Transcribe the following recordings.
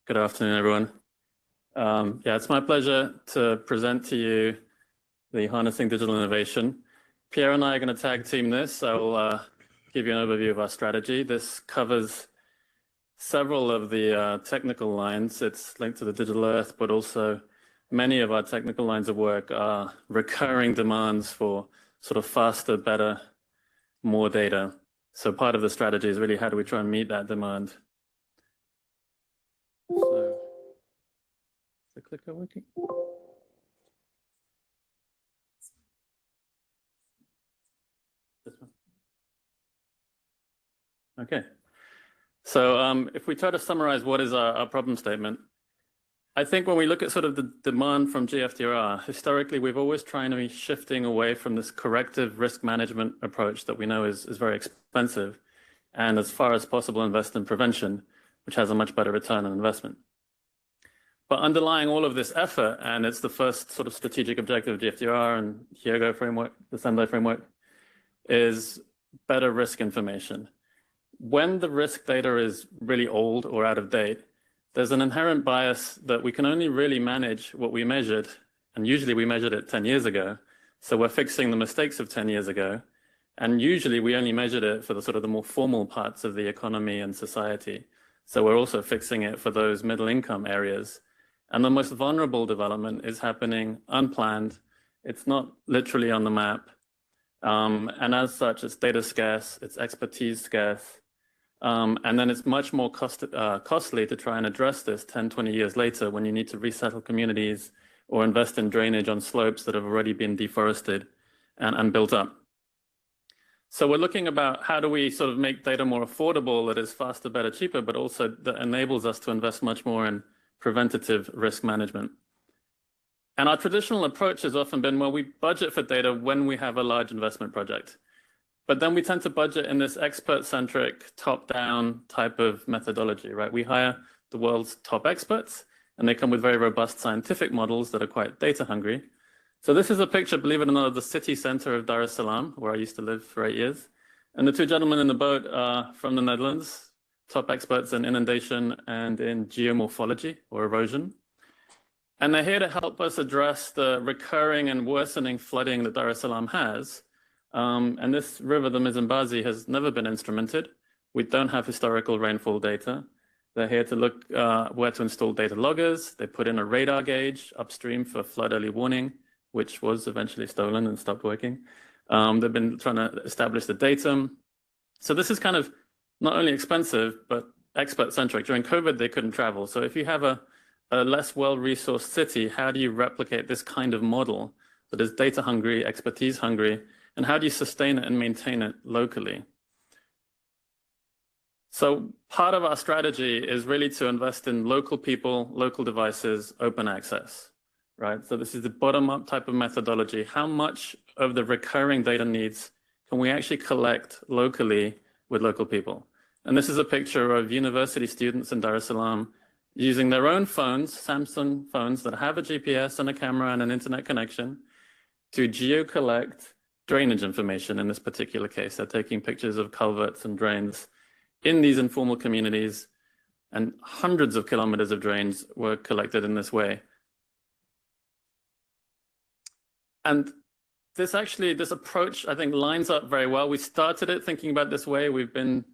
Good afternoon, everyone. Yeah, it's my pleasure to present to you the Harnessing Digital Innovation. Pierre and I are going to tag team this. I'll give you an overview of our strategy. This covers several of the technical lines. It's linked to the digital earth, but also many of our technical lines of work are recurring demands for sort of faster, better, more data. So part of the strategy is really how do we try and meet that demand. So, is the clicker working? This one. Okay. So if we try to summarize what is our problem statement, I think when we look at sort of the demand from GFDRR, historically, we've always trying to be shifting away from this corrective risk management approach that we know is very expensive, and as far as possible invest in prevention, which has a much better return on investment. But underlying all of this effort, and it's the first sort of strategic objective of GFDRR and Hyogo framework, the Sendai framework, is better risk information. When the risk data is really old or out of date, there's an inherent bias that we can only really manage what we measured, and usually we measured it 10 years ago. So we're fixing the mistakes of 10 years ago. And usually we only measured it for the sort of the more formal parts of the economy and society. So we're also fixing it for those middle income areas. And the most vulnerable development is happening unplanned. It's not literally on the map. And as such, it's data scarce, it's expertise scarce. And then it's much more costly to try and address this 10, 20 years later when you need to resettle communities or invest in drainage on slopes that have already been deforested and built up. So we're looking about how do we sort of make data more affordable that is faster, better, cheaper, but also that enables us to invest much more in preventative risk management. And our traditional approach has often been, well, we budget for data when we have a large investment project. But then we tend to budget in this expert-centric, top-down type of methodology, right? We hire the world's top experts, and they come with very robust scientific models that are quite data-hungry. So this is a picture, believe it or not, of the city center of Dar es Salaam, where I used to live for 8 years. And the two gentlemen in the boat are from the Netherlands, top experts in inundation and in geomorphology or erosion. And they're here to help us address the recurring and worsening flooding that Dar es Salaam has. And this river, the Mzimbazi, has never been instrumented. We don't have historical rainfall data. They're here to look where to install data loggers. They put in a radar gauge upstream for flood early warning, which was eventually stolen and stopped working. They've been trying to establish the datum. So this is kind of not only expensive, but expert-centric. During COVID, they couldn't travel. So if you have a less well-resourced city, how do you replicate this kind of model that is data-hungry, expertise-hungry, and how do you sustain it and maintain it locally? So part of our strategy is really to invest in local people, local devices, open access, right? So this is the bottom-up type of methodology. How much of the recurring data needs can we actually collect locally with local people? And this is a picture of university students in Dar es Salaam using their own phones, Samsung phones that have a GPS and a camera and an internet connection to geo-collect drainage information. In this particular case, they're taking pictures of culverts and drains in these informal communities, and hundreds of kilometers of drains were collected in this way. And this approach, I think, lines up very well. We started it thinking about this way. We've been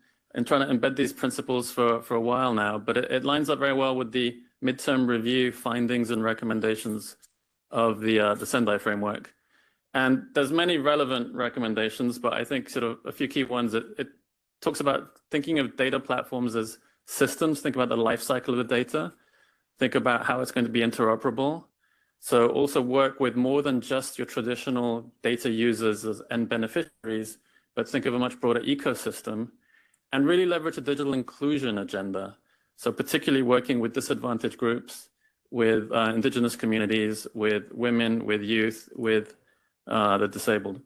trying to embed these principles for a while now, but it lines up very well with the midterm review findings and recommendations of the Sendai framework. And there's many relevant recommendations, but I think sort of a few key ones. It talks about thinking of data platforms as systems. Think about the life cycle of the data. Think about how it's going to be interoperable. So also work with more than just your traditional data users and beneficiaries, but think of a much broader ecosystem and really leverage a digital inclusion agenda. So particularly working with disadvantaged groups, with indigenous communities, with women, with youth, with the disabled.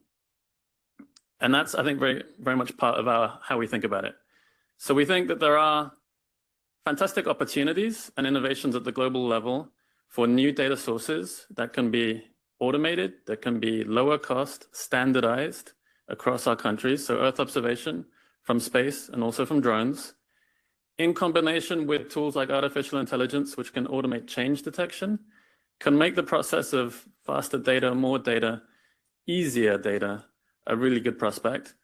And that's, I think, very, very much part of how we think about it. So we think that there are fantastic opportunities and innovations at the global level for new data sources that can be automated, that can be lower cost, standardized across our countries. So Earth observation from space and also from drones. in combination with tools like artificial intelligence, which can automate change detection, can make the process of faster data, more data, easier data a really good prospect.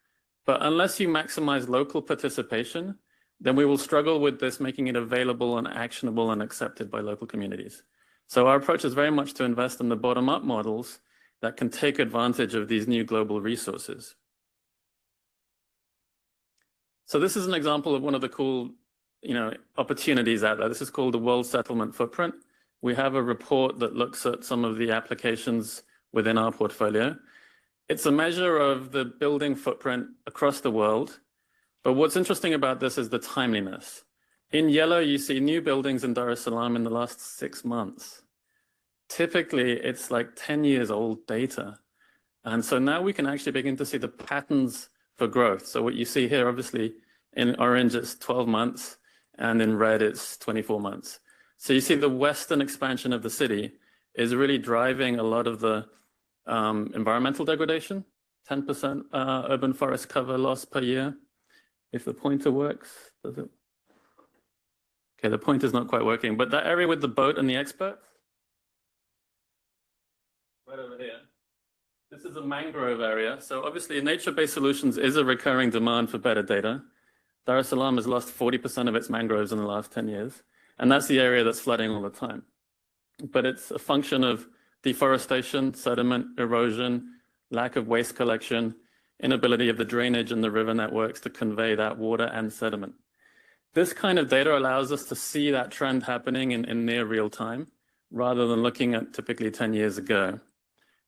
But unless you maximize local participation, then we will struggle with this, making it available and actionable and accepted by local communities. So our approach is very much to invest in the bottom-up models that can take advantage of these new global resources. So this is an example of one of the cool, opportunities out there. This is called the World Settlement Footprint. We have a report that looks at some of the applications within our portfolio. It's a measure of the building footprint across the world. But what's interesting about this is the timeliness. In yellow, you see new buildings in Dar es Salaam in the last 6 months. Typically, it's like 10 years old data. And so now we can actually begin to see the patterns for growth. So what you see here, obviously, in orange, it's 12 months, and in red, it's 24 months. So you see the western expansion of the city is really driving a lot of the environmental degradation, 10% urban forest cover loss per year. If the pointer works, does it? Okay, the pointer's not quite working, but that area with the boat and the experts, right over here, this is a mangrove area. So obviously nature-based solutions is a recurring demand for better data. Dar es Salaam has lost 40% of its mangroves in the last 10 years. And that's the area that's flooding all the time. But it's a function of deforestation, sediment, erosion, lack of waste collection, inability of the drainage and the river networks to convey that water and sediment. This kind of data allows us to see that trend happening in near real time, rather than looking at typically 10 years ago.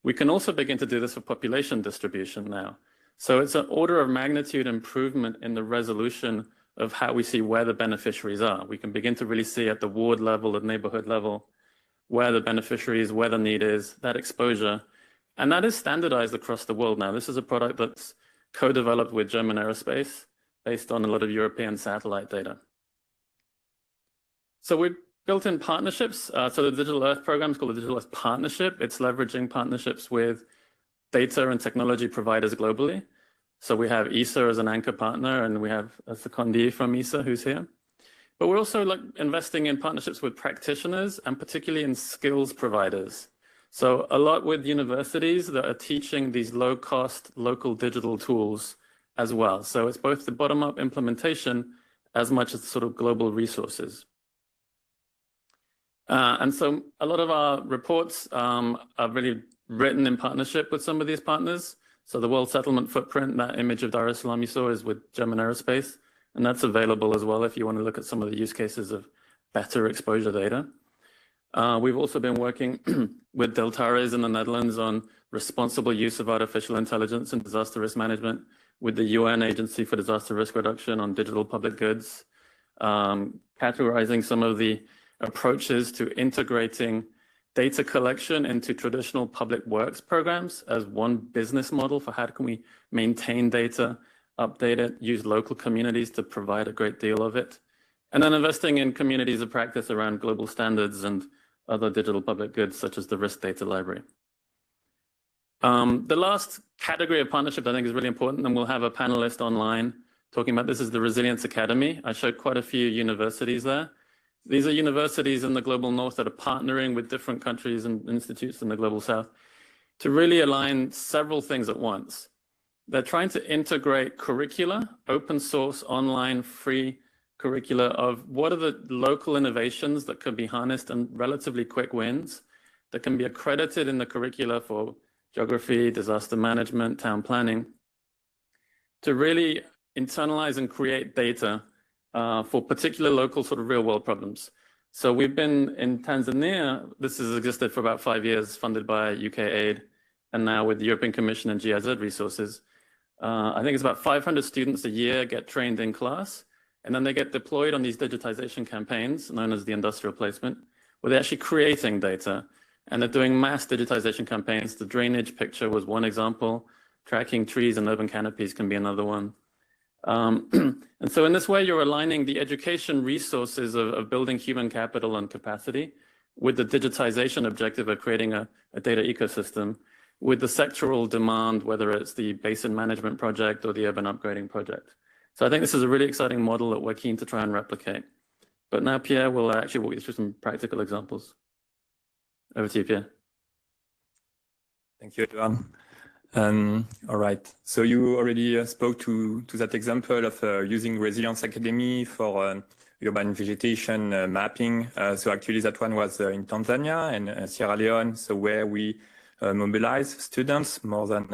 We can also begin to do this for population distribution now. So it's an order of magnitude improvement in the resolution of how we see where the beneficiaries are. We can begin to really see at the ward level, the neighborhood level, where the beneficiaries, where the need is, that exposure. And that is standardized across the world now. This is a product that's co-developed with German Aerospace based on a lot of European satellite data. So we built in partnerships. So the Digital Earth program is called the Digital Earth Partnership. It's leveraging partnerships with data and technology providers globally. So we have ESA as an anchor partner, and we have a secondee from ESA who's here. But we're also investing in partnerships with practitioners and particularly in skills providers. So a lot with universities that are teaching these low-cost local digital tools as well. So it's both the bottom-up implementation as much as the sort of global resources. And so a lot of our reports are really written in partnership with some of these partners. So the World Settlement Footprint, that image of Dar es Salaam you saw, is with German Aerospace. And that's available as well if you want to look at some of the use cases of better exposure data. We've also been working with Deltares in the Netherlands on responsible use of artificial intelligence in disaster risk management, with the UN Agency for Disaster Risk Reduction on digital public goods, categorizing some of the approaches to integrating data collection into traditional public works programs as one business model for how can we maintain data, update it, use local communities to provide a great deal of it, and then investing in communities of practice around global standards and other digital public goods, such as the Risk Data Library. The last category of partnership I think is really important, and we'll have a panelist online talking about this, is the Resilience Academy. I showed quite a few universities there. These are universities in the global north that are partnering with different countries and institutes in the global south to really align several things at once. They're trying to integrate curricula, open source, online, free curricula of what are the local innovations that could be harnessed and relatively quick wins that can be accredited in the curricula for geography, disaster management, town planning, to really internalize and create data for particular local sort of real world problems. So we've been in Tanzania, this has existed for about 5 years, funded by UK aid, and now with the European Commission and GIZ resources. I think it's about 500 students a year get trained in class, and then they get deployed on these digitization campaigns known as the industrial placement, where they're actually creating data, and they're doing mass digitization campaigns. The drainage picture was one example. Tracking trees and urban canopies can be another one. And so in this way, you're aligning the education resources of building human capital and capacity with the digitization objective of creating a data ecosystem, with the sectoral demand, whether it's the basin management project or the urban upgrading project. So I think this is a really exciting model that we're keen to try and replicate. But now Pierre will actually walk you through some practical examples. Over to you, Pierre. Thank you, Edouard. All right. So you already spoke to that example of using Resilience Academy for urban vegetation mapping. So actually that one was in Tanzania and Sierra Leone, so where we mobilize students, more than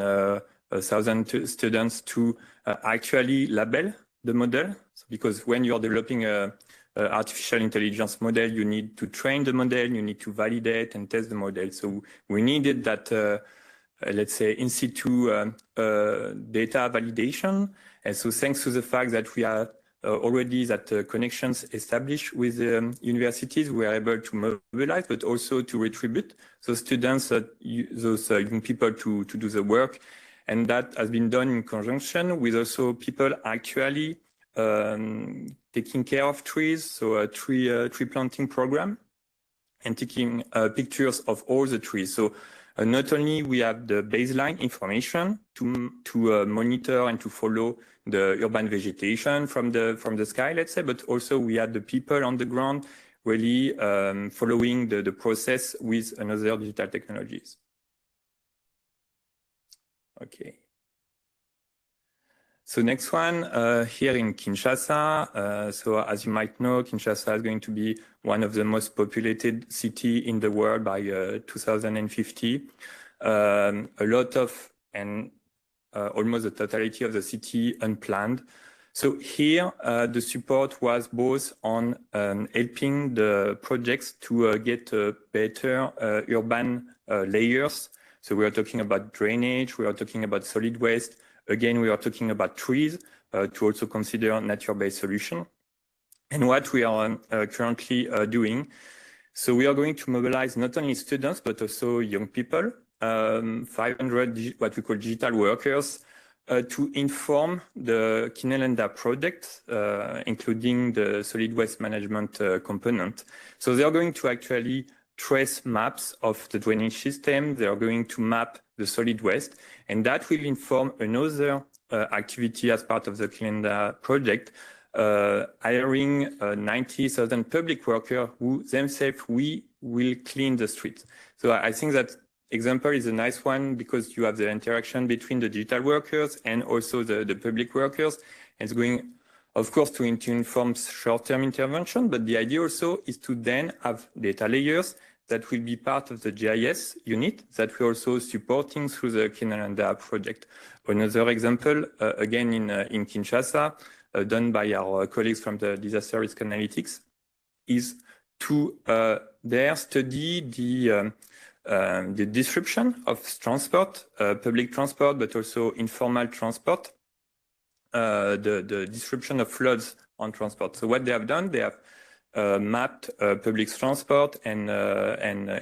1,000 students, to actually label the model. So because when you're developing a artificial intelligence model, you need to train the model, you need to validate and test the model. So we needed that, let's say, in situ data validation. And so thanks to the fact that we are already that connections established with universities, we are able to mobilize, but also to retribute those students, those young people to do the work. And that has been done in conjunction with also people actually taking care of trees, so a tree planting program, and taking pictures of all the trees. So not only we have the baseline information to monitor and to follow the urban vegetation from the sky, let's say, but also we had the people on the ground really following the process with another digital technologies. Okay. So next one, here in Kinshasa. So as you might know, Kinshasa is going to be one of the most populated city in the world by 2050. A lot of, and almost the totality of the city unplanned. So here, the support was both on helping the projects to get better urban layers. So we are talking about drainage, we are talking about solid waste. Again, we are talking about trees to also consider nature-based solution. And what we are currently doing, so we are going to mobilize not only students, but also young people, 500 what we call digital workers, to inform the Kinelenda project, including the solid waste management component. So they are going to actually trace maps of the drainage system. They are going to map the solid waste, and that will inform another activity as part of the Kinelenda project, hiring 90,000 public workers who themselves will clean the streets. So I think that example is a nice one because you have the interaction between the digital workers and also the public workers. It's going, of course, to inform short-term intervention, but the idea also is to then have data layers that will be part of the GIS unit that we're also supporting through the Kinelenda project. Another example, again in Kinshasa, done by our colleagues from the Disaster Risk Analytics, is to there study the disruption of transport, public transport, but also informal transport, the disruption of floods on transport. So what they have done, they have mapped public transport and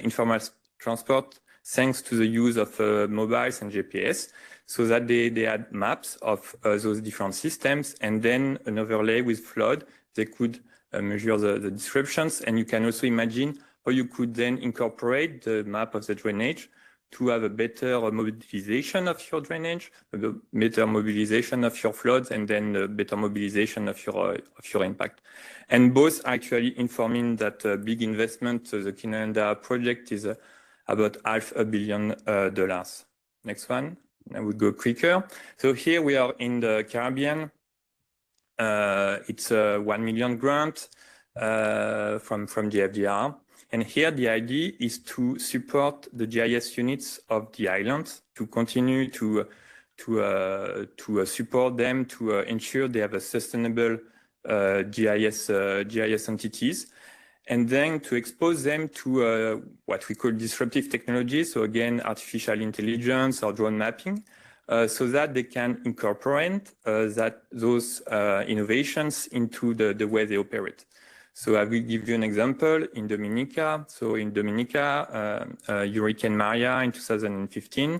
informal transport thanks to the use of mobiles and GPS, so that they had maps of those different systems, and then an overlay with flood, they could measure the disruptions. And you can also imagine how you could then incorporate the map of the drainage to have a better mobilization of your drainage, a better mobilization of your floods, and then a better mobilization of your impact. And both actually informing that big investment, the Kinelenda project is about $500 million. Next one, I would go quicker. So here we are in the Caribbean. It's a 1 million grant from GFDRR. And here the idea is to support the GIS units of the islands to continue to support them to ensure they have a sustainable GIS entities, and then to expose them to what we call disruptive technologies. So again, artificial intelligence or drone mapping, so that they can incorporate those innovations into the way they operate. So I will give you an example in Dominica. So in Dominica, Hurricane Maria in 2015,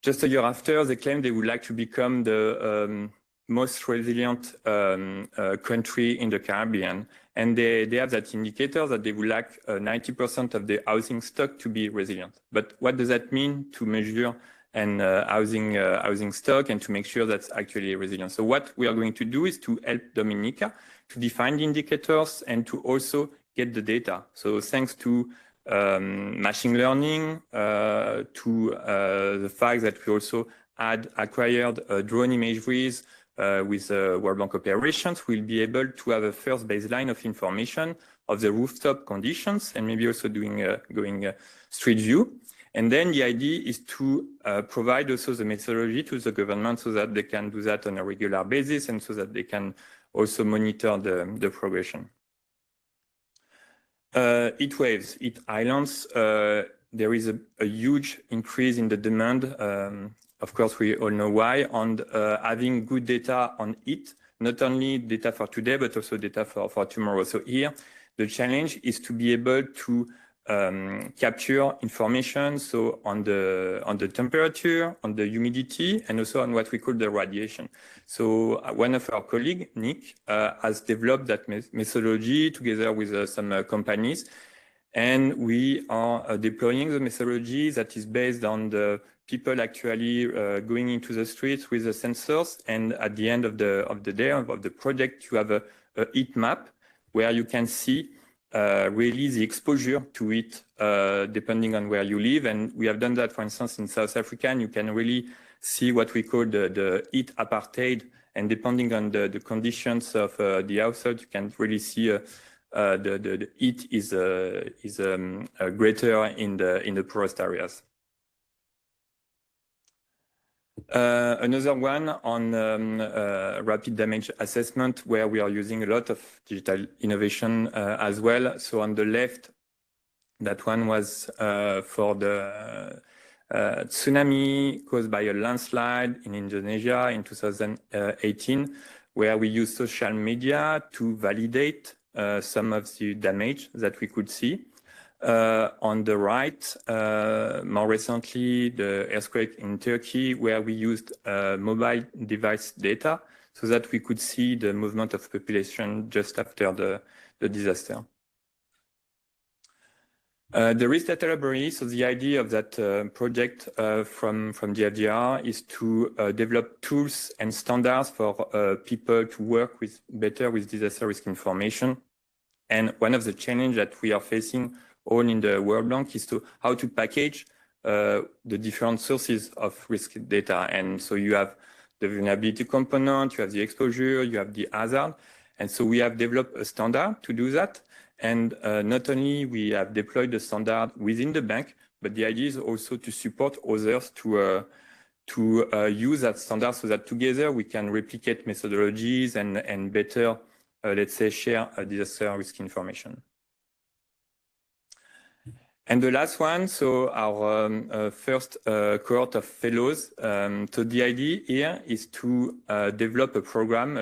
just a year after, they claimed they would like to become the most resilient country in the Caribbean. And they have that indicator that they would like 90% of the housing stock to be resilient. But what does that mean to measure and housing stock, and to make sure that's actually resilient. So what we are going to do is to help Dominica to define the indicators and to also get the data. So thanks to machine learning, to the fact that we also had acquired drone imageries with World Bank operations, we'll be able to have a first baseline of information of the rooftop conditions and maybe also going street view. And then the idea is to provide also the methodology to the government so that they can do that on a regular basis and so that they can also monitor the progression. Heat waves, heat islands, there is a huge increase in the demand. Of course, we all know why, on having good data on it, not only data for today, but also data for tomorrow. So here, the challenge is to be able to capture information, so on the temperature, on the humidity, and also on what we call the radiation. So one of our colleagues, Nick, has developed that methodology together with some companies, and we are deploying the methodology that is based on the people actually going into the streets with the sensors, and at the end of the day of the project, you have a heat map where you can see really the exposure to it depending on where you live. And we have done that, for instance, in South Africa, and you can really see what we call the heat apartheid. And depending on the conditions of the household, you can really see the heat is greater in the poorest areas. Another one on rapid damage assessment, where we are using a lot of digital innovation as well. So on the left, that one was for the tsunami caused by a landslide in Indonesia in 2018, where we used social media to validate some of the damage that we could see. On the right, more recently, the earthquake in Turkey, where we used mobile device data so that we could see the movement of population just after the disaster. The risk data library, so the idea of that project from GFDRR is to develop tools and standards for people to work better with disaster risk information. And one of the challenges that we are facing all in the World Bank is how to package the different sources of risk data. And so you have the vulnerability component, you have the exposure, you have the hazard. And so we have developed a standard to do that. And not only we have deployed the standard within the bank, but the idea is also to support others to use that standard so that together we can replicate methodologies and better, let's say, share disaster risk information. And the last one, so our first cohort of fellows. So the idea here is to develop a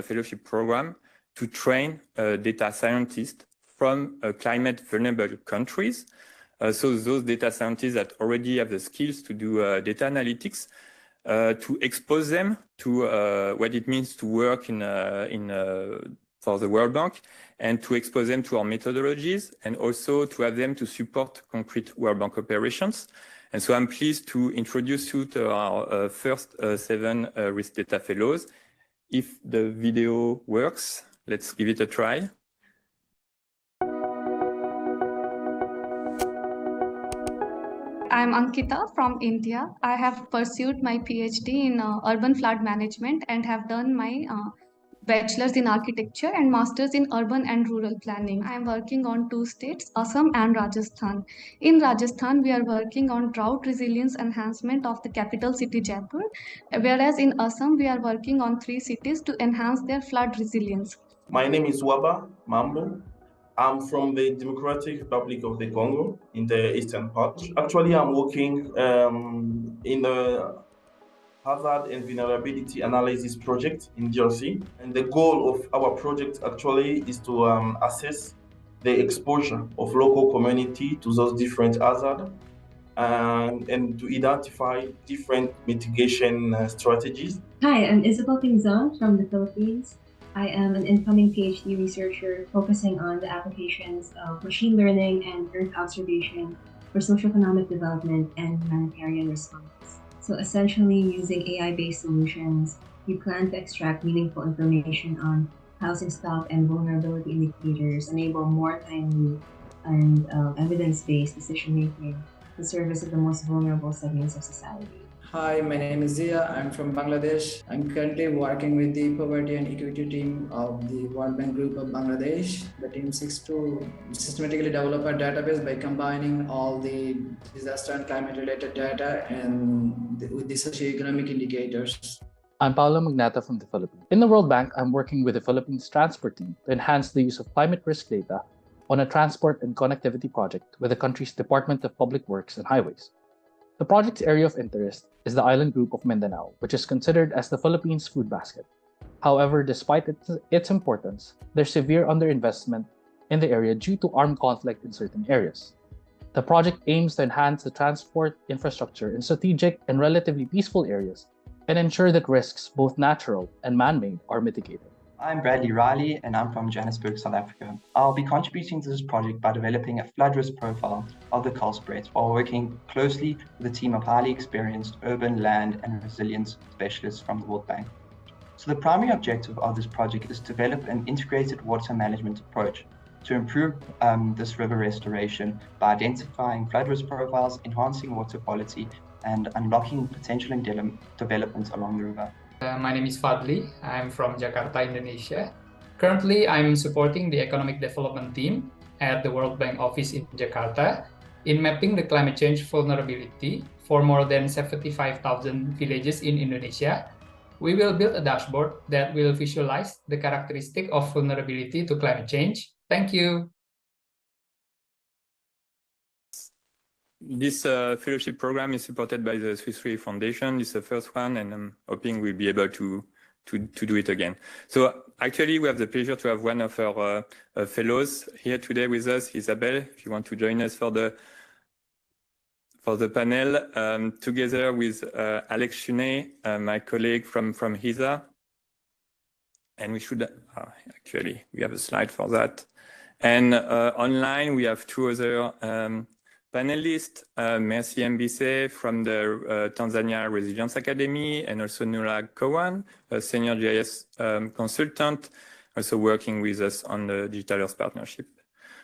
fellowship program to train data scientists from climate vulnerable countries. So those data scientists that already have the skills to do data analytics, to expose them to what it means to work for the World Bank, and to expose them to our methodologies, and also to have them to support concrete World Bank operations. And so I'm pleased to introduce you to our first 7 risk data fellows. If the video works, let's give it a try. I'm Ankita from India. I have pursued my PhD in urban flood management and have done my bachelor's in architecture and master's in urban and rural planning. I am working on 2 states, Assam and Rajasthan. In Rajasthan, we are working on drought resilience enhancement of the capital city Jaipur, whereas in Assam, we are working on 3 cities to enhance their flood resilience. My name is Waba Mambo. I'm from the Democratic Republic of the Congo in the eastern part. Actually, I'm working in the hazard and vulnerability analysis project in DRC. And the goal of our project actually is to assess the exposure of local community to those different hazards and to identify different mitigation strategies. Hi, I'm Isabel Pinzon from the Philippines. I am an incoming PhD researcher focusing on the applications of machine learning and Earth observation for socioeconomic development and humanitarian response. So essentially, using AI-based solutions, we plan to extract meaningful information on housing stock and vulnerability indicators, enable more timely and evidence-based decision-making to service of the most vulnerable segments of society. Hi, my name is Zia. I'm from Bangladesh. I'm currently working with the Poverty and Equity team of the World Bank Group of Bangladesh. The team seeks to systematically develop a database by combining all the disaster and climate-related data and with the socioeconomic indicators. I'm Paolo Magnata from the Philippines. In the World Bank, I'm working with the Philippines Transport team to enhance the use of climate risk data on a transport and connectivity project with the country's Department of Public Works and Highways. The project's area of interest is the island group of Mindanao, which is considered as the Philippines' food basket. However, despite its importance, there's severe underinvestment in the area due to armed conflict in certain areas. The project aims to enhance the transport infrastructure in strategic and relatively peaceful areas and ensure that risks, both natural and man-made, are mitigated. I'm Bradley Riley, and I'm from Johannesburg, South Africa. I'll be contributing to this project by developing a flood risk profile of the Colspreads while working closely with a team of highly experienced urban, land, and resilience specialists from the World Bank. So the primary objective of this project is to develop an integrated water management approach to improve this river restoration by identifying flood risk profiles, enhancing water quality, and unlocking potential developments along the river. My name is Fadli. I'm from Jakarta, Indonesia. Currently, I'm supporting the Economic Development team at the World Bank office in Jakarta in mapping the climate change vulnerability for more than 75,000 villages in Indonesia. We will build a dashboard that will visualize the characteristic of vulnerability to climate change. Thank you. This fellowship program is supported by the Swiss Re Foundation. It's the first one, and I'm hoping we'll be able to do it again. So actually, we have the pleasure to have one of our fellows here today with us, Isabelle. If you want to join us for the panel, together with Alex Chunet, my colleague from HISA. And we should actually we have a slide for that. And online we have two other panelists, Merci Mbise from the Tanzania Resilience Academy, and also Nura Kowan, a senior GIS consultant, also working with us on the Digital Earth Partnership.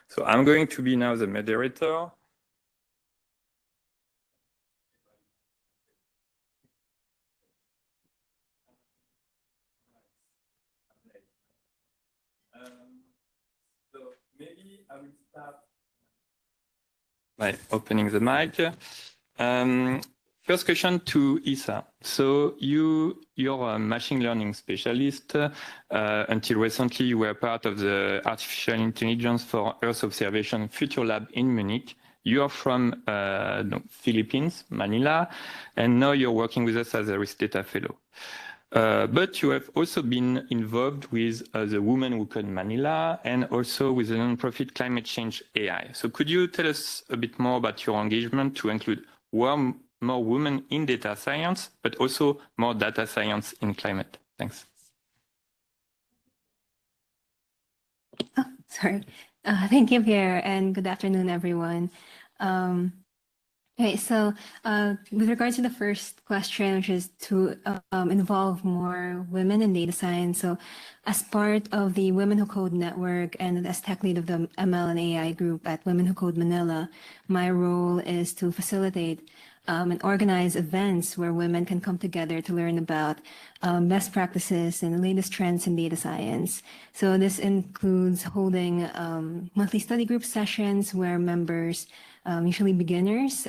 So I'm going to be now the moderator. So maybe I will start by opening the mic. First question to Isa. So you're a machine learning specialist. Until recently, you were part of the Artificial Intelligence for Earth Observation Future Lab in Munich. You are from Philippines, Manila, and now you're working with us as a Risk Data Fellow. But you have also been involved with the Women Who Code Manila and also with the nonprofit Climate Change AI. So could you tell us a bit more about your engagement to include more women in data science, but also more data science in climate? Thanks. Oh, sorry. Thank you, Pierre, and good afternoon, everyone. Okay, so with regard to the first question, which is to involve more women in data science. So as part of the Women Who Code network and as tech lead of the ML and AI group at Women Who Code Manila, my role is to facilitate and organize events where women can come together to learn about best practices and the latest trends in data science. So this includes holding monthly study group sessions where members, usually beginners,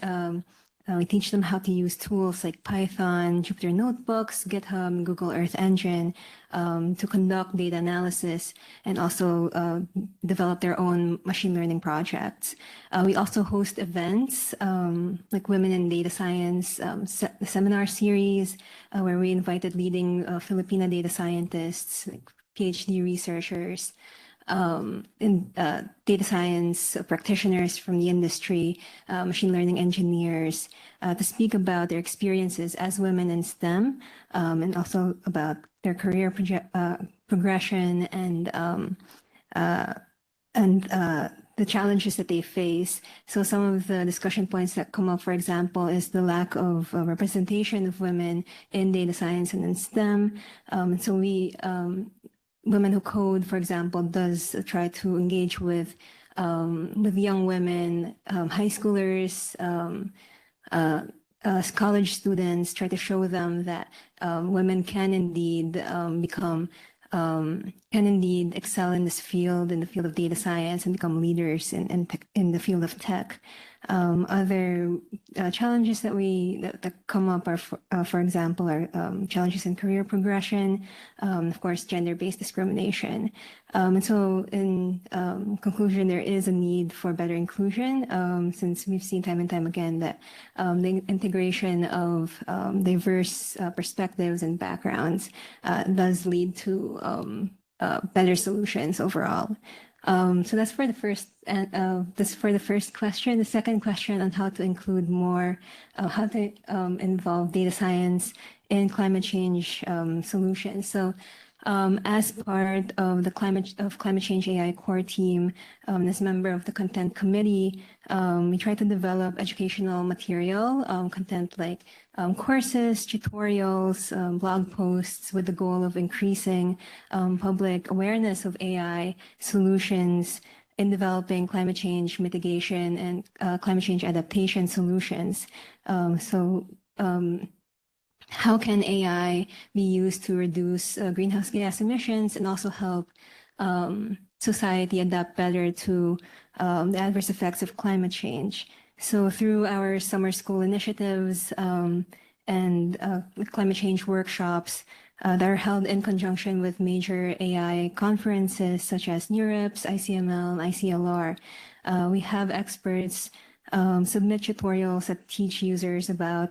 we teach them how to use tools like Python, Jupyter Notebooks, GitHub, Google Earth Engine to conduct data analysis and also develop their own machine learning projects. We also host events like Women in Data Science seminar series where we invited leading Filipina data scientists, like PhD researchers, in data science practitioners from the industry, machine learning engineers, to speak about their experiences as women in STEM, and also about their career progression and the challenges that they face. So some of the discussion points that come up, for example, is the lack of representation of women in data science and in STEM. So Women Who Code, for example, does try to engage with young women, high schoolers, college students, try to show them that women can indeed excel in this field, in the field of data science, and become leaders in the field of tech. Other challenges that come up are, for example, are challenges in career progression, of course, gender-based discrimination. And so in conclusion, there is a need for better inclusion, since we've seen time and time again that the integration of diverse perspectives and backgrounds does lead to better solutions overall. So that's for the first question. The second question on how to include more, how to involve data science in climate change solutions. So as part of the climate change AI core team, as member of the content committee, we try to develop educational material, content like courses, tutorials, blog posts, with the goal of increasing public awareness of AI solutions in developing climate change mitigation and climate change adaptation solutions. How can AI be used to reduce greenhouse gas emissions and also help society adapt better to the adverse effects of climate change? So through our summer school initiatives and climate change workshops that are held in conjunction with major AI conferences such as NeurIPS, ICML, and ICLR, we have experts submit tutorials that teach users about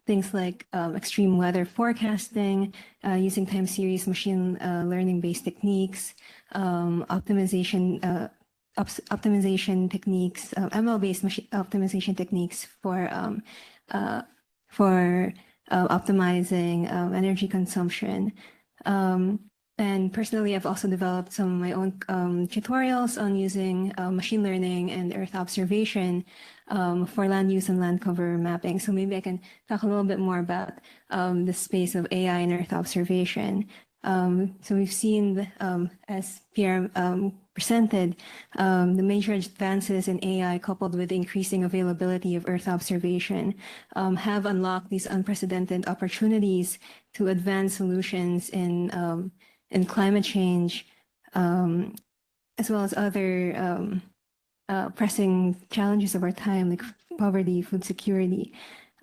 things like extreme weather forecasting, using time series machine learning-based techniques, optimization techniques, ML-based optimization techniques for optimizing energy consumption. And personally, I've also developed some of my own tutorials on using machine learning and Earth observation for land use and land cover mapping. So maybe I can talk a little bit more about the space of AI and Earth observation. So we've seen, as Pierre presented, the major advances in AI coupled with increasing availability of Earth observation have unlocked these unprecedented opportunities to advance solutions in climate change, as well as other pressing challenges of our time, like poverty, food security.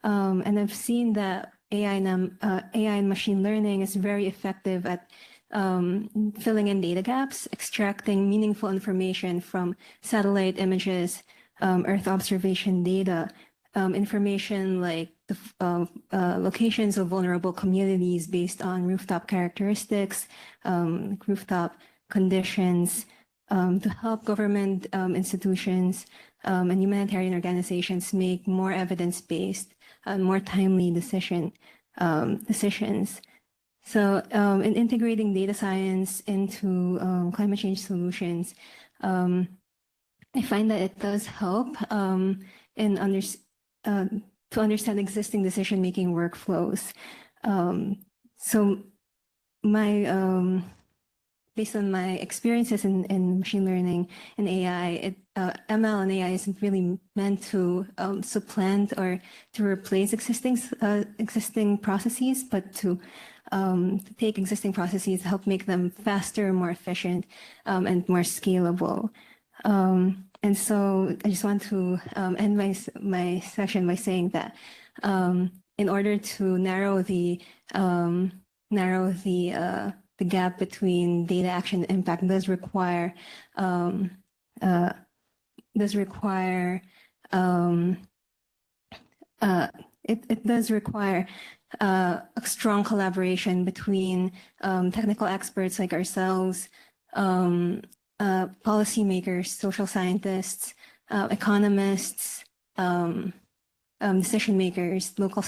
And I've seen that AI and machine learning is very effective at filling in data gaps, extracting meaningful information from satellite images, Earth observation data, information like the locations of vulnerable communities based on rooftop characteristics, rooftop conditions, to help government institutions and humanitarian organizations make more evidence-based and more timely decisions. So in integrating data science into climate change solutions, I find that it does help to understand existing decision-making workflows. So based on my experiences in machine learning and AI, ML and AI isn't really meant to supplant or to replace existing processes, but to take existing processes, help make them faster, more efficient, and more scalable. And so I just want to end my session by saying that in order to narrow the gap between data action and impact does require a strong collaboration between technical experts like ourselves, policymakers, social scientists, economists, decision makers, local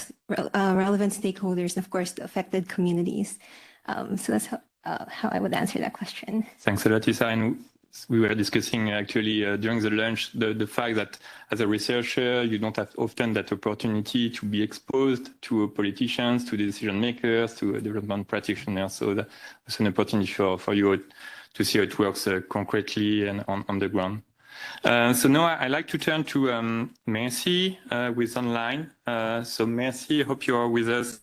relevant stakeholders, and of course the affected communities. So that's how I would answer that question. Thanks a lot, Isa. And we were discussing actually during the lunch the fact that as a researcher, you don't have often that opportunity to be exposed to politicians, to decision makers, to development practitioners. So that's an opportunity for you to see how it works concretely and on the ground. So now I'd like to turn to Mercy with online. So Mercy, I hope you are with us.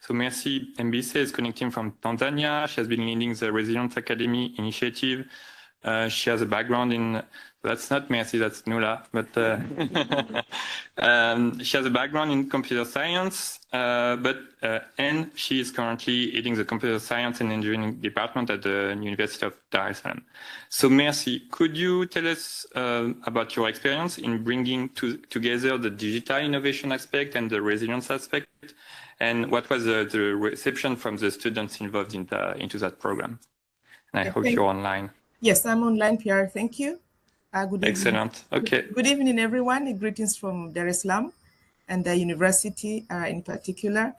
So Mercy Mbise is connecting from Tanzania. She has been leading the Resilience Academy initiative. She has a background in, that's not Mercy, that's Nula, but she has a background in computer science, and she is currently leading the computer science and engineering department at the University of Dar es Salaam. So Mercy, could you tell us about your experience in bringing together the digital innovation aspect and the resilience aspect, and what was the reception from the students involved into that program? And I hope you're online. Yes, I'm online, Pierre. Thank you. Good Excellent. evening. Okay. Good evening, everyone. Greetings from Dar es Salaam and the university in particular.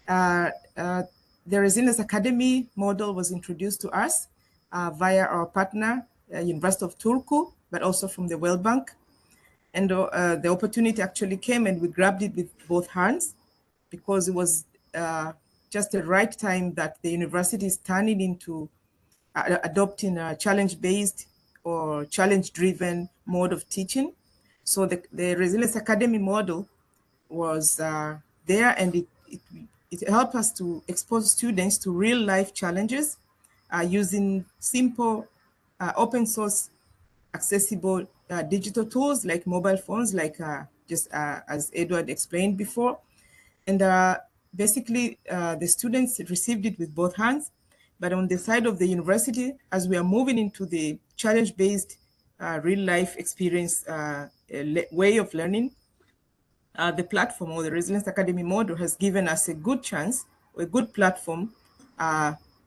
The Resilience Academy model was introduced to us via our partner, University of Turku, but also from the World Bank. And the opportunity actually came and we grabbed it with both hands because it was just the right time that the university is turning into adopting a challenge-based or challenge-driven mode of teaching. So the Resilience Academy model was there, and it helped us to expose students to real-life challenges using simple, open source, accessible digital tools like mobile phones, like as Edward explained before. And basically, the students received it with both hands. But on the side of the university, as we are moving into the challenge-based real-life experience way of learning, the platform or the Resilience Academy model has given us a good chance, a good platform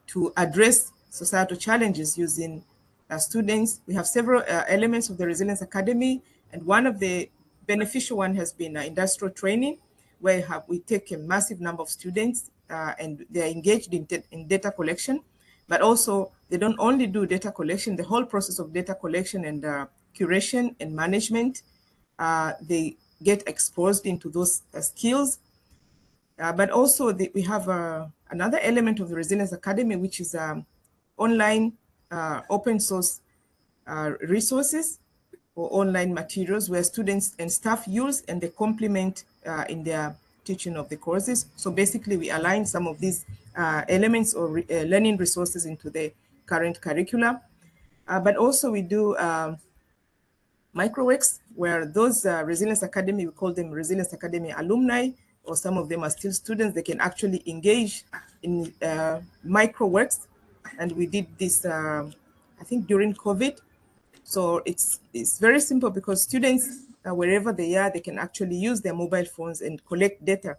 to address societal challenges using students. We have several elements of the Resilience Academy, and one of the beneficial one has been industrial training, where we take a massive number of students and they're engaged in data collection, but also they don't only do data collection, the whole process of data collection and curation and management, they get exposed into those skills. But also we have another element of the Resilience Academy, which is online open source resources or online materials where students and staff use and they complement in their teaching of the courses. So basically we align some of these elements or learning resources into the current curricula. But also we do microworks where those Resilience Academy, we call them Resilience Academy alumni, or some of them are still students, they can actually engage in microworks. And we did this, I think during COVID. So it's very simple because students, wherever they are, they can actually use their mobile phones and collect data.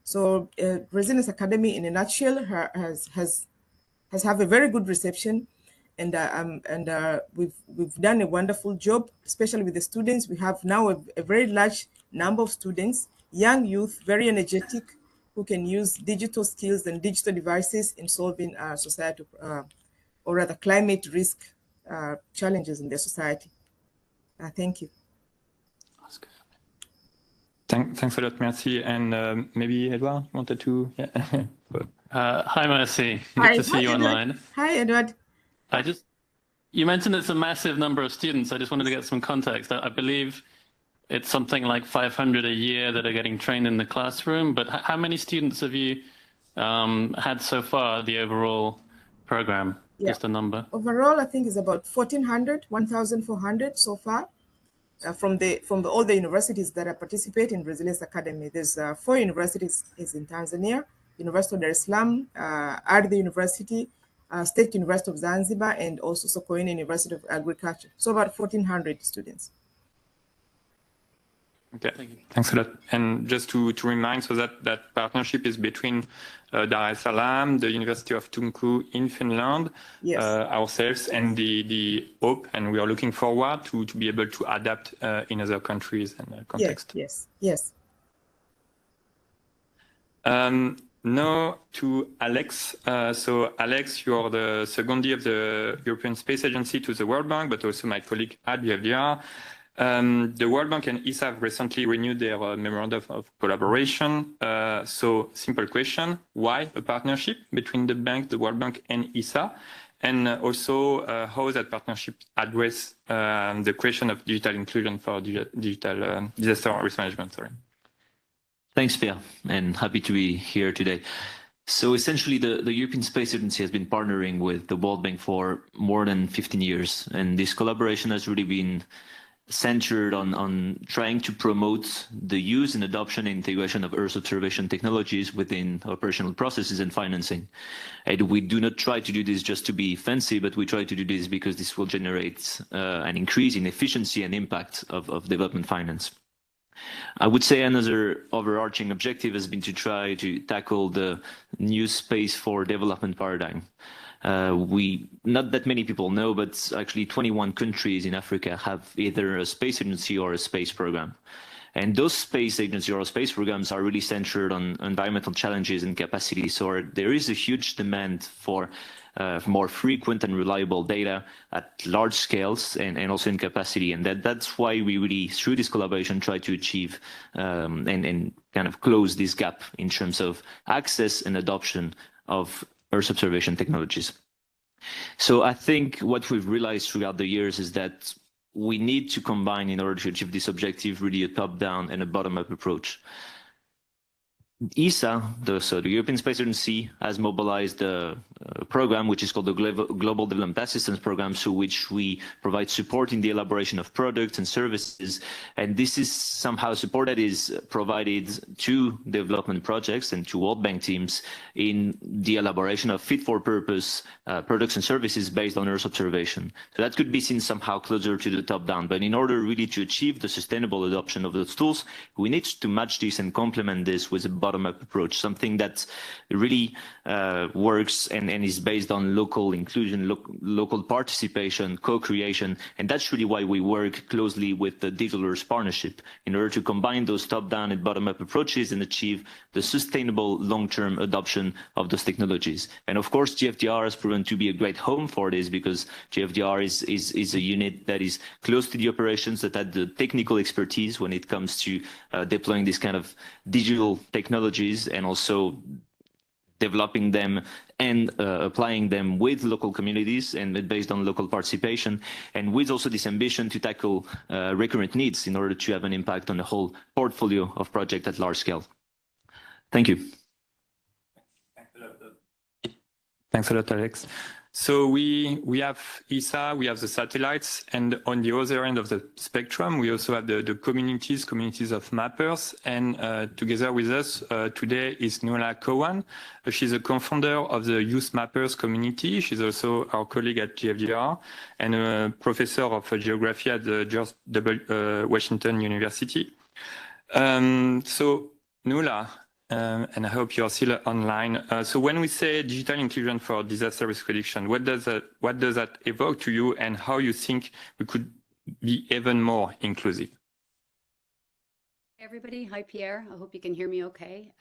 So Resilience Academy, in a nutshell, has have a very good reception, and we've done a wonderful job, especially with the students. We have now a very large number of students, young youth, very energetic, who can use digital skills and digital devices in solving societal or rather climate risk challenges in the society. Thank you. Thanks a lot, Mercy. And maybe Edward wanted to. Yeah. Hi, Mercy. Good to see you Edward. online. Hi, Edward. You mentioned it's a massive number of students. I just wanted to get some context. I believe it's something like 500 a year that are getting trained in the classroom. But how many students have you had so far, the overall program? Yeah. Just a number. Overall, I think it's about 1,400 so far. From all the universities that are participating in Resilience Academy. There's 4 universities in Tanzania: University of Dar es Salaam, Ardhi University, State University of Zanzibar, and also Sokoine University of Agriculture. So about 1,400 students. Okay, thanks a lot. And just to remind, so that partnership is between Dar es Salaam, the University of Turku in Finland, yes, ourselves, and the hope, and we are looking forward to be able to adapt in other countries and context. Yes. now to Alex. So Alex, you are the secondee of the European Space Agency to the World Bank, but also my colleague at GFDRR. The World Bank and ESA have recently renewed their memorandum of collaboration. So simple question, why a partnership between the bank, the World Bank and ESA? And also how that partnership address the question of digital inclusion for digital disaster risk management, sorry. Thanks, Pierre, and happy to be here today. So essentially, the European Space Agency has been partnering with the World Bank for more than 15 years. And this collaboration has really been centered on trying to promote the use and adoption and integration of Earth observation technologies within operational processes and financing. And we do not try to do this just to be fancy, but we try to do this because this will generate an increase in efficiency and impact of development finance. I would say another overarching objective has been to try to tackle the new space for development paradigm. Not that many people know, but actually 21 countries in Africa have either a space agency or a space program. And those space agency or space programs are really centered on environmental challenges and capacity. So there is a huge demand for more frequent and reliable data at large scales and also in capacity. And that's why we really, through this collaboration, try to achieve and kind of close this gap in terms of access and adoption of Earth observation technologies. So I think what we've realized throughout the years is that we need to combine, in order to achieve this objective, really a top-down and a bottom-up approach. ESA, so the European Space Agency, has mobilized a program which is called the Global Development Assistance Program, through which we provide support in the elaboration of products and services. And this is somehow support that is provided to development projects and to World Bank teams in the elaboration of fit-for-purpose products and services based on Earth observation. So that could be seen somehow closer to the top-down. But in order really to achieve the sustainable adoption of those tools, we need to match this and complement this with a bottom-up approach, something that really works and is based on local inclusion, local participation, co-creation. And that's really why we work closely with the Digital Earth Partnership in order to combine those top-down and bottom-up approaches and achieve the sustainable long-term adoption of those technologies. And of course, GFDRR has proven to be a great home for this, because GFDRR is a unit that is close to the operations, that had the technical expertise when it comes to deploying this kind of digital technologies and also developing them and applying them with local communities and based on local participation, and with also this ambition to tackle recurrent needs in order to have an impact on the whole portfolio of projects at large scale. Thank you. Thanks a lot, Alex. So we have ESA, we have the satellites, and on the other end of the spectrum, we also have the communities of mappers. And together with us today is Nuala Cowan. She's a co-founder of the Youth Mappers community. She's also our colleague at GFDRR and a professor of geography at the George W. Washington University. So Nuala, and I hope you're still online. So when we say digital inclusion for disaster risk reduction, what does that evoke to you, and how you think we could be even more inclusive? Everybody, hi Pierre. I hope you can hear me okay.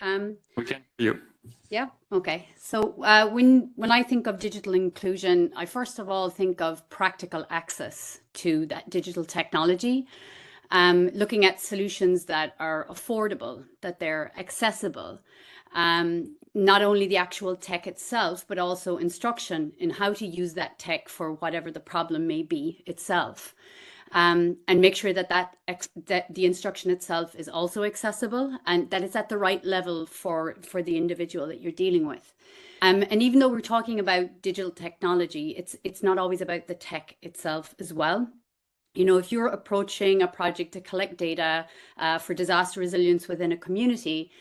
We can hear you. Yeah, okay. So when I think of digital inclusion, I first of all think of practical access to that digital technology. Looking at solutions that are affordable, that they're accessible, not only the actual tech itself, but also instruction in how to use that tech for whatever the problem may be itself. And make sure that the instruction itself is also accessible and that it's at the right level for the individual that you're dealing with. And even though we're talking about digital technology, it's not always about the tech itself as well. You know, if you're approaching a project to collect data for disaster resilience within a community,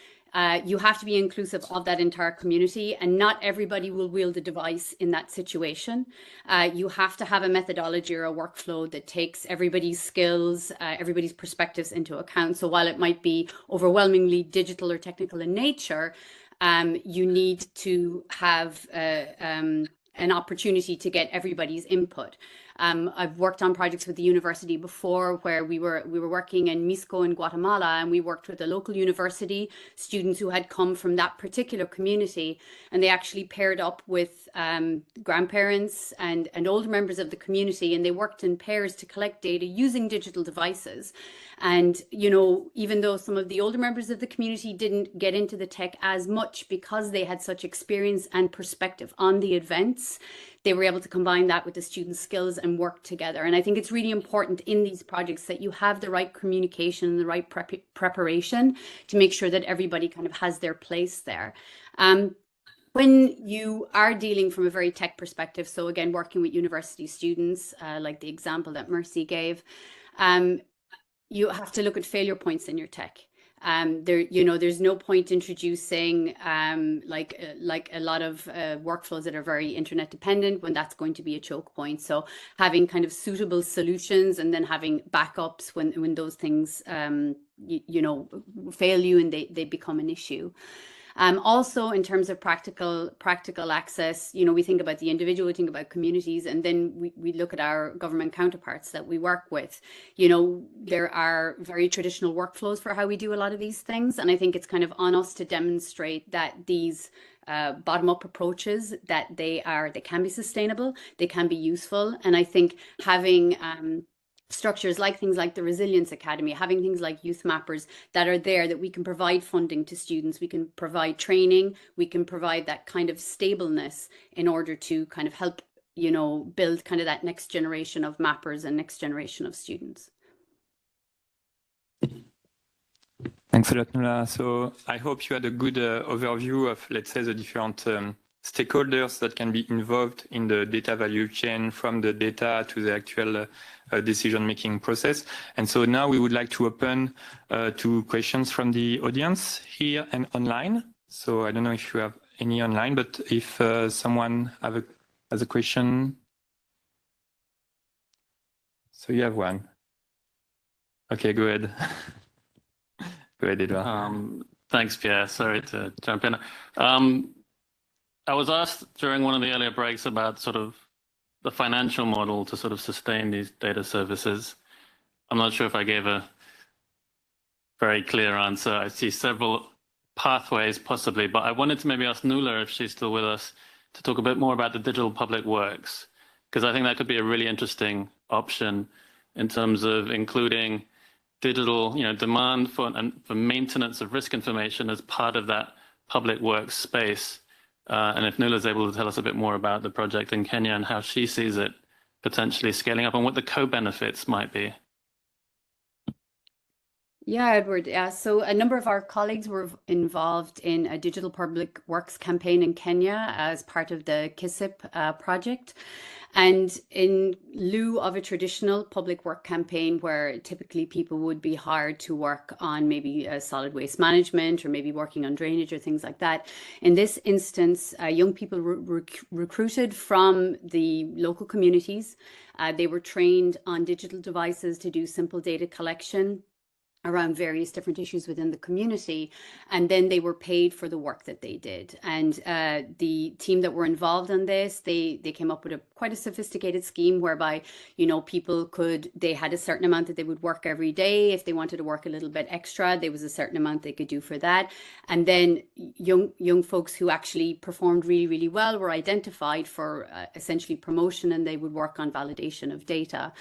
you have to be inclusive of that entire community, and not everybody will wield a device in that situation. You have to have a methodology or a workflow that takes everybody's skills, everybody's perspectives into account. So while it might be overwhelmingly digital or technical in nature, you need to have an opportunity to get everybody's input. I've worked on projects with the university before where we were working in Misco in Guatemala, and we worked with a local university, students who had come from that particular community, and they actually paired up with grandparents and older members of the community, and they worked in pairs to collect data using digital devices. And, you know, even though some of the older members of the community didn't get into the tech as much because they had such experience and perspective on the events, they were able to combine that with the students' skills and work together. And I think it's really important in these projects that you have the right communication and the right preparation to make sure that everybody kind of has their place there. When you are dealing from a very tech perspective, so again, working with university students, like the example that Mercy gave, you have to look at failure points in your tech. There's no point introducing like a lot of workflows that are very internet dependent when that's going to be a choke point. So having kind of suitable solutions and then having backups when those things fail you and they become an issue. Also, in terms of practical access, we think about the individual, we think about communities, and then we look at our government counterparts that we work with. There are very traditional workflows for how we do a lot of these things, and I think it's kind of on us to demonstrate that these bottom-up approaches, that they can be sustainable, they can be useful, and I think having structures like things like the Resilience Academy, having things like youth mappers that are there, that we can provide funding to students, we can provide training, we can provide that kind of stableness in order to kind of help, build kind of that next generation of mappers and next generation of students. Thanks a lot, Nuala. So I hope you had a good overview of, let's say, the different stakeholders that can be involved in the data value chain, from the data to the actual decision-making process. And so now we would like to open to questions from the audience here and online. So I don't know if you have any online, but if someone has a question. So you have one. Okay, go ahead. Go ahead, Edouard. Thanks, Pierre. Sorry to jump in. I was asked during one of the earlier breaks about sort of the financial model to sort of sustain these data services. I'm not sure if I gave a very clear answer. I see several pathways possibly, but I wanted to maybe ask Nuala, if she's still with us, to talk a bit more about the digital public works, because I think that could be a really interesting option in terms of including digital, demand for maintenance of risk information as part of that public works space. And if Nuala is able to tell us a bit more about the project in Kenya and how she sees it potentially scaling up and what the co-benefits might be. Yeah, Edward. Yeah, so a number of our colleagues were involved in a digital public works campaign in Kenya as part of the KISIP project. And in lieu of a traditional public work campaign where typically people would be hired to work on maybe solid waste management or maybe working on drainage or things like that, in this instance, young people were recruited from the local communities. They were trained on digital devices to do simple data collection around various different issues within the community, and then they were paid for the work that they did. And the team that were involved in this, they came up with quite a sophisticated scheme whereby, they had a certain amount that they would work every day. If they wanted to work a little bit extra, there was a certain amount they could do for that. And then young folks who actually performed really, really well were identified for essentially promotion, and they would work on validation of data.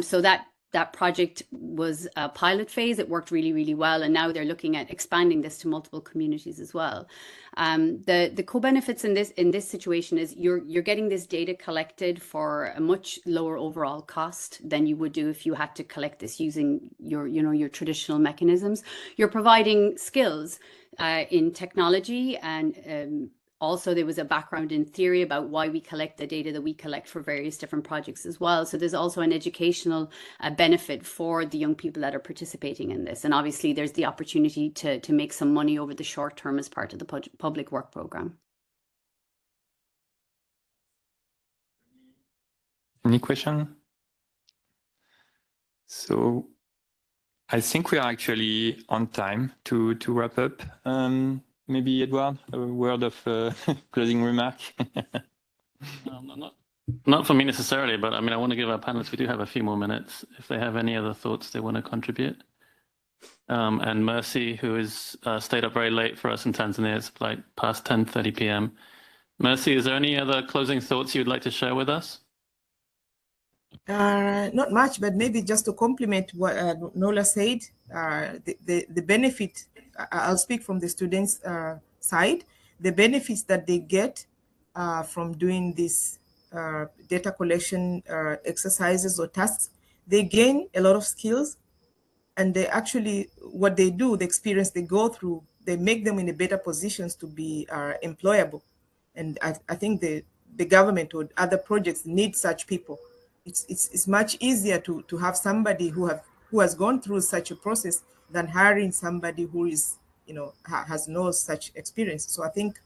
So that project was a pilot phase. It worked really, really well. And now they're looking at expanding this to multiple communities as well. The co-benefits in this situation is you're getting this data collected for a much lower overall cost than you would do if you had to collect this using your traditional mechanisms. You're providing skills in technology, and also, there was a background in theory about why we collect the data that we collect for various different projects as well. So there's also an educational benefit for the young people that are participating in this. And obviously, there's the opportunity to make some money over the short term as part of the public work program. Any question? So I think we are actually on time to wrap up. Maybe Edouard, a word of closing remark. Not for me necessarily, but I mean, I want to give our panelists, we do have a few more minutes, if they have any other thoughts they want to contribute. And Mercy, who has stayed up very late for us in Tanzania, it's like past 10:30 p.m. Mercy, is there any other closing thoughts you'd like to share with us? Not much, but maybe just to complement what Nola said, the benefit, I'll speak from the students' side, the benefits that they get from doing this data collection exercises or tasks, they gain a lot of skills, and they actually, what they do, the experience they go through, they make them in a better positions to be employable. And I think the government or other projects need such people. It's much easier to have somebody who has gone through such a process than hiring somebody who is, has no such experience. So I think,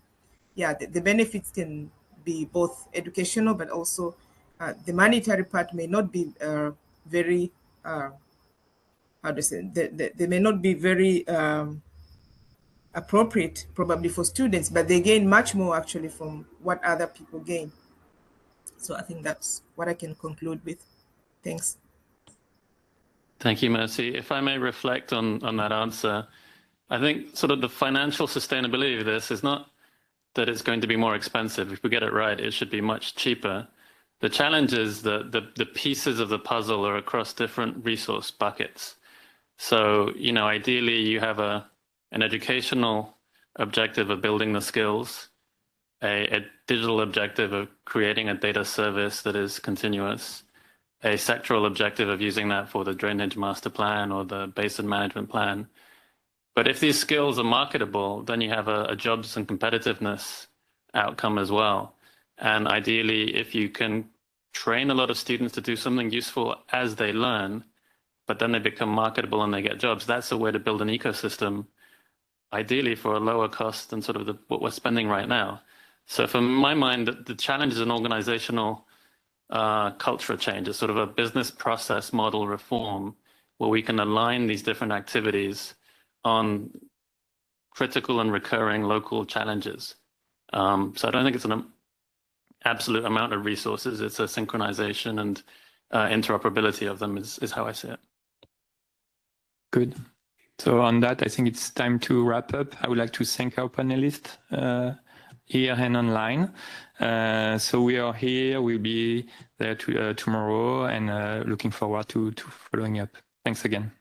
yeah, the benefits can be both educational, but also the monetary part may not be very, how to say, they may not be very appropriate probably for students, but they gain much more actually from what other people gain. So I think that's what I can conclude with. Thanks. Thank you, Mercy. If I may reflect on that answer, I think sort of the financial sustainability of this is not that it's going to be more expensive. If we get it right, it should be much cheaper. The challenge is that the pieces of the puzzle are across different resource buckets. So, ideally you have an educational objective of building the skills, a digital objective of creating a data service that is continuous, a sectoral objective of using that for the drainage master plan or the basin management plan. But if these skills are marketable, then you have a jobs and competitiveness outcome as well. And ideally, if you can train a lot of students to do something useful as they learn, but then they become marketable and they get jobs, that's a way to build an ecosystem, ideally for a lower cost than sort of what we're spending right now. So from my mind, the challenge is an organizational culture change, it's sort of a business process model reform where we can align these different activities on critical and recurring local challenges. So I don't think it's an absolute amount of resources, it's a synchronization and interoperability of them is how I see it. Good. So on that, I think it's time to wrap up. I would like to thank our panelists here and online. So we are here, we'll be there tomorrow, and looking forward to following up. Thanks again.